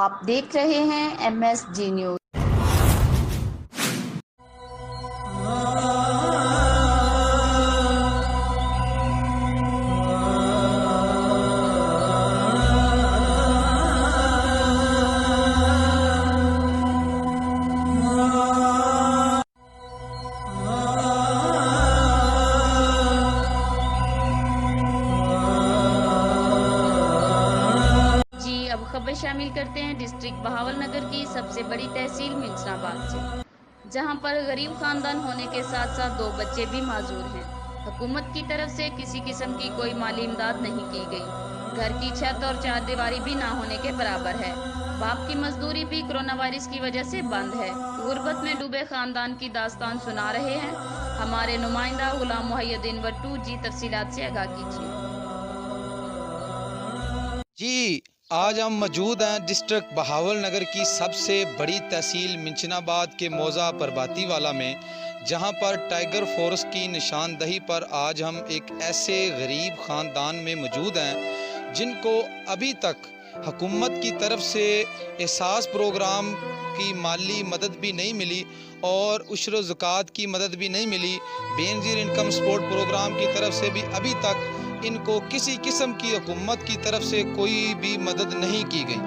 आप देख रहे हैं MSG न्यूज। अब खबर शामिल करते हैं डिस्ट्रिक्ट बहावलनगर की सबसे बड़ी तहसील मिंचनाबाद से, जहां पर गरीब खानदान होने के साथ साथ 2 बच्चे भी माजूर हैं। हुकूमत की तरफ से किसी किस्म की कोई माली इमदाद नहीं की गई। घर की छत और चारदीवारी भी ना होने के बराबर है। बाप की मजदूरी भी कोरोना वायरस की वजह से बंद है। गुर्बत में डूबे खानदान की दास्तान सुना रहे हैं हमारे नुमाइंदा गुलाम मुहैयद्दीन वट्टू जी। तफसीलात से आगाह कीजिए जी। आज हम मौजूद हैं डिस्ट्रिक्ट बहावलनगर की सबसे बड़ी तहसील मिंचनाबाद के मौज़ा परबाती वाला में, जहां पर टाइगर फोर्स की निशानदही पर आज हम एक ऐसे गरीब ख़ानदान में मौजूद हैं जिनको अभी तक हुकूमत की तरफ से एहसास प्रोग्राम की माली मदद भी नहीं मिली और उश्र ज़कात की मदद भी नहीं मिली। बेनज़ीर इनकम सपोर्ट प्रोग्राम की तरफ से भी अभी तक इनको किसी किस्म की हुकूमत की तरफ से कोई भी मदद नहीं की गई।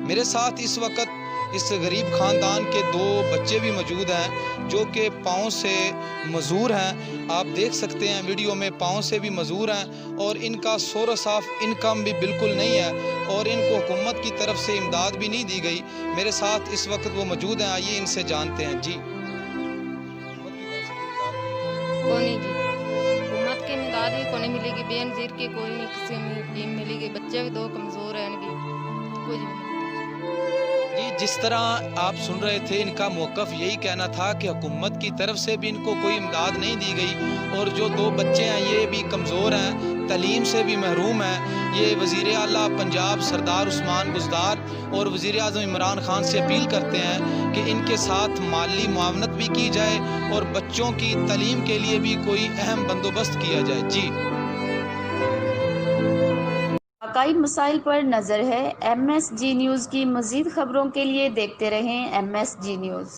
मेरे साथ इस वक्त इस गरीब ख़ानदान के 2 बच्चे भी मौजूद हैं जो कि पाँव से मजूर हैं। आप देख सकते हैं वीडियो में, पाँव से भी मजूर हैं और इनका सोरो साफ इनकम भी बिल्कुल नहीं है और इनको हुकूमत की तरफ से इमदाद भी नहीं दी गई। मेरे साथ इस वक्त वो मौजूद हैं, आइए इनसे जानते हैं। जी कोनी जी, हुकूमत की इमदाद भी कोनी मिलेगी, बेनज़ीर की कोई नहीं किसी की मिलेगी। बच्चे भी 2 कमज़ोर हैं, इनकी कुछ भी जी। जिस तरह आप सुन रहे थे, इनका मौक़िफ़ यही कहना था कि हुकूमत की तरफ से भी इनको कोई इमदाद नहीं दी गई और जो 2 बच्चे हैं ये भी कमज़ोर हैं, तालीम से भी महरूम हैं। ये वज़ीर आला पंजाब सरदार उस्मान बुज़दार और वज़ीर आज़म इमरान ख़ान से अपील करते हैं कि इनके साथ माली मुआवनत भी की जाए और बच्चों की तालीम के लिए भी कोई अहम बंदोबस्त किया जाए। जी, कई मसाइल पर नज़र है। MSG न्यूज़ की मज़ीद खबरों के लिए देखते रहें MSG न्यूज़।